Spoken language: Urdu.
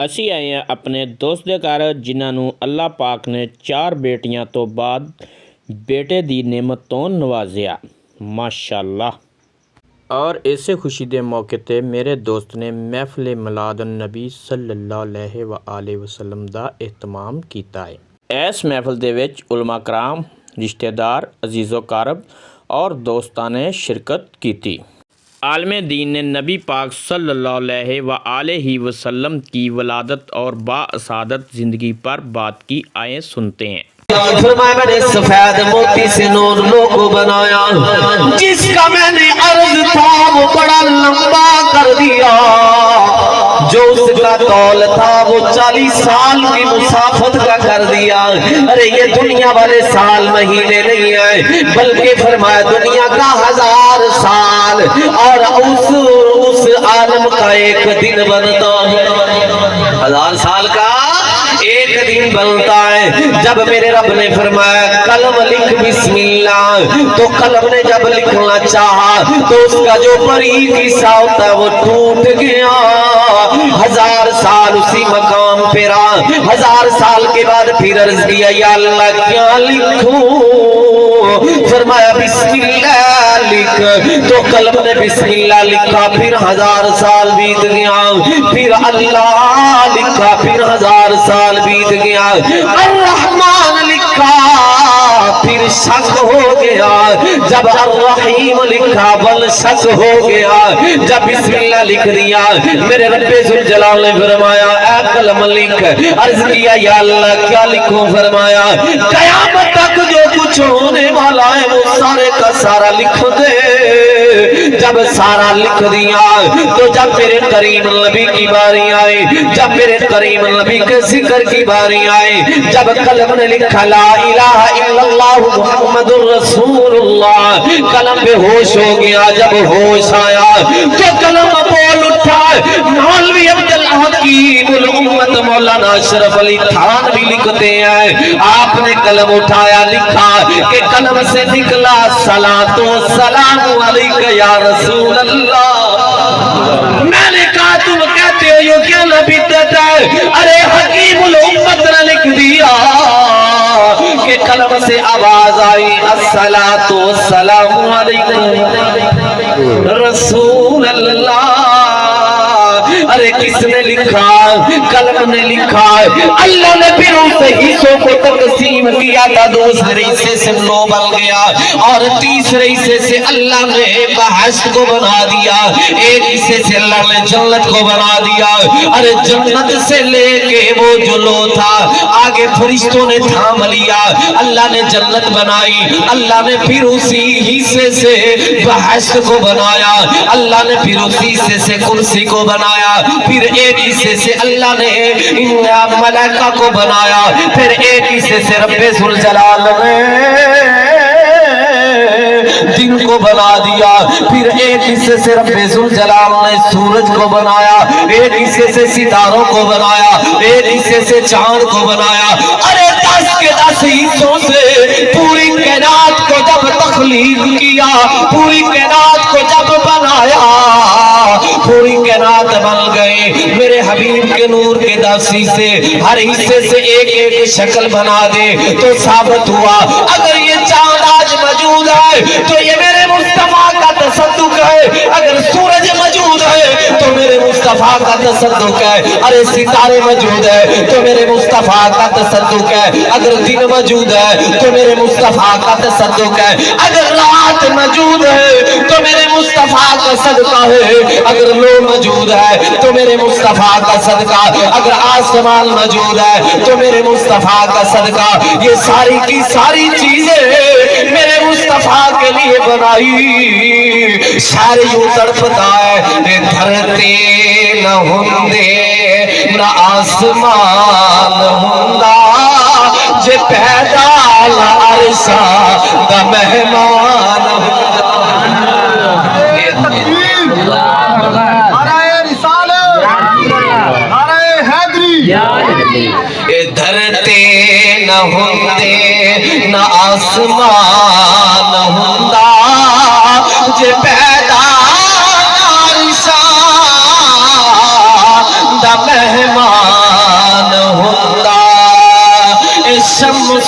ਅਸੀਂ ਆਏ ਹਾਂ ਆਪਣੇ ਦੋਸਤ ਦੇ ਘਰ ਜਿਨ੍ਹਾਂ ਨੂੰ ਅੱਲਾਹ ਪਾਕ ਨੇ 4 ਬੇਟੀਆਂ ਤੋਂ ਬਾਅਦ ਬੇਟੇ ਦੀ ਨਿਮਤ ਤੋਂ ਨਵਾਜ਼ਿਆ, ਮਾਸ਼ਾਅੱਲਾ। ਔਰ ਇਸੇ ਖੁਸ਼ੀ ਦੇ ਮੌਕੇ 'ਤੇ ਮੇਰੇ ਦੋਸਤ ਨੇ ਮਹਿਫਿਲ ਮਿਲਾਦ ਨਬੀ ਸੱਲੱਲਾਹੁ ਅਲੈਹਿ ਵਸੱਲਮ ਦਾ ਇਹਿਤਮਾਮ ਕੀਤਾ ਹੈ। ਇਸ ਮਹਿਫਿਲ ਦੇ ਵਿੱਚ ਉਲਮਾ ਕਰਾਮ, ਰਿਸ਼ਤੇਦਾਰ, ਅਜ਼ੀਜ਼ੋ ਕਾਰਬ اور دوستان نے شرکت کی تھی۔ عالم دین نے نبی پاک صلی اللہ علیہ وسلم کی ولادت اور باعثادت زندگی پر بات کی، آئیں سنتے ہیں۔ فرمایا میں نے سفید موتی سے نور لوگو بنایا، جس کا میں نے عرض تھا وہ بڑا لمبا کر دیا، جو اس کا طول تھا وہ 40 سال کی مسافت کا کر دیا۔ ارے یہ دنیا والے سال مہینے نہیں ہیں، بلکہ فرمایا دنیا کا 1000 سال اور اس عالم کا ایک دن بنتا ہے۔ 1000 سال کا ایک دن بنتا ہے۔ جب میرے رب نے فرمایا قلم لکھ بسم اللہ، تو قلم نے جب لکھنا چاہا تو اس کا جو باریک حصہ ہوتا ہے وہ ٹوٹ گیا۔ 1000 سال اسی مقام پہ رہا۔ 1000 سال کے بعد پھر عرض کیا یا اللہ کیا لکھوں؟ فرمایا بسم اللہ لکھ، تو قلم نے بسم اللہ لکھا، پھر 1000 سال بیت گیا، پھر اللہ لکھا، پھر 1000 سال بیت گیا، الرحمن لکھا، پھر شک ہو گیا، جب الرحیم لکھا بل شک ہو گیا، جب بسم اللہ لکھ دیا میرے رب ذوالجلال نے فرمایا اے قلم لکھ۔ عرض کیا یا اللہ کیا لکھوں؟ فرمایا قیامت تک جو کچھ ہونے والا ہے وہ سارے کا سارا لکھ دے۔ جب سارا لکھ دیا تو جب میرے کریم نبی کی باری آئی، جب میرے کریم نبی کے ذکر کی باری آئی، جب قلم نے لکھا لا الہ الا اللہ محمد الرسول اللہ، قلم بے ہوش ہو گیا۔ جب ہوش آیا تو قلم بول اٹھا، مولوی عبدالحکیم الامت مولانا اشرف علی تھانوی لکھتے ہیں آپ نے قلم اٹھایا، لکھا کہ قلم سے نکلا صلاۃ و سلام علیک یا رسول اللہ۔ میں نے کہا تم کہتے ہو یہ کیا بدعت ہے؟ ارے حکیم الامت نے لکھ دیا کہ قلم سے آواز آئی الصلاۃ والسلام علیکم رسول اللہ۔ ارے کس نے لکھا؟ قلم نے لکھا۔ اللہ نے پھر اس حصوں کو تقسیم کیا تھا، دوسرے حصے سے لو بن گیا اور تیسرے حصے سے اللہ نے بحث کو بنا دیا، ایک حصے سے اللہ نے جنت کو بنا دیا۔ ارے جنت سے لے کے وہ جو لو تھا آگے فرشتوں نے تھام لیا، اللہ نے جنت بنائی، اللہ نے پھر اسی حصے سے بحث کو بنایا، اللہ نے پھر اسی حصے سے کرسی کو بنایا، پھر ایک حصے سے اللہ نے ملائکہ کو بنایا، پھر ایک حصے سے رب ذوالجلال نے دن کو بنا دیا، پھر ایک حصے سے رب ذوالجلال نے سورج کو بنایا، ایک حصے سے ستاروں کو بنایا، ایک حصے سے چاند کو بنایا۔ ارے 10 کے 10 حصوں سے پوری کائنات کو جب تخلیق کیا، پوری کائنات کو جب بنایا، پوری کائنات بن گئے میرے حبیب کے نور کے داسی سے ہر حصے سے ایک ایک شکل بنا دے تو ثابت ہوا اگر یہ چاند آج موجود ہے تو یہ میرے مصطفیٰ کا تصدق ہے، اگر سورج موجود ہے تو میرے مصطفیٰ کا تصدق ہے، ارے ستارے موجود ہے تو میرے مصطفیٰ کا تصدق ہے، اگر دن موجود ہے تو میرے مصطفیٰ کا تصدق ہے، اگر رات موجود ہے تو میرے مصطفیٰ کا صدقہ ہے، اگر لو موجود ہے تو میرے مصطفیٰ کا صدقہ، اگر آسمان موجود ہے تو میرے مصطفیٰ کا صدقہ۔ یہ ساری کی ساری چیزیں میرے مصطفیٰ کے لیے بنائی۔ شاعر یوں تڑپتا ہے دھرتے نہ ہوندے نہ آسمان ہوندا، جے پیدا عرشا دا مہمان ہوندا۔ دھرتے نہ ہوندے نہ آسمان ہوندا، جے پیدا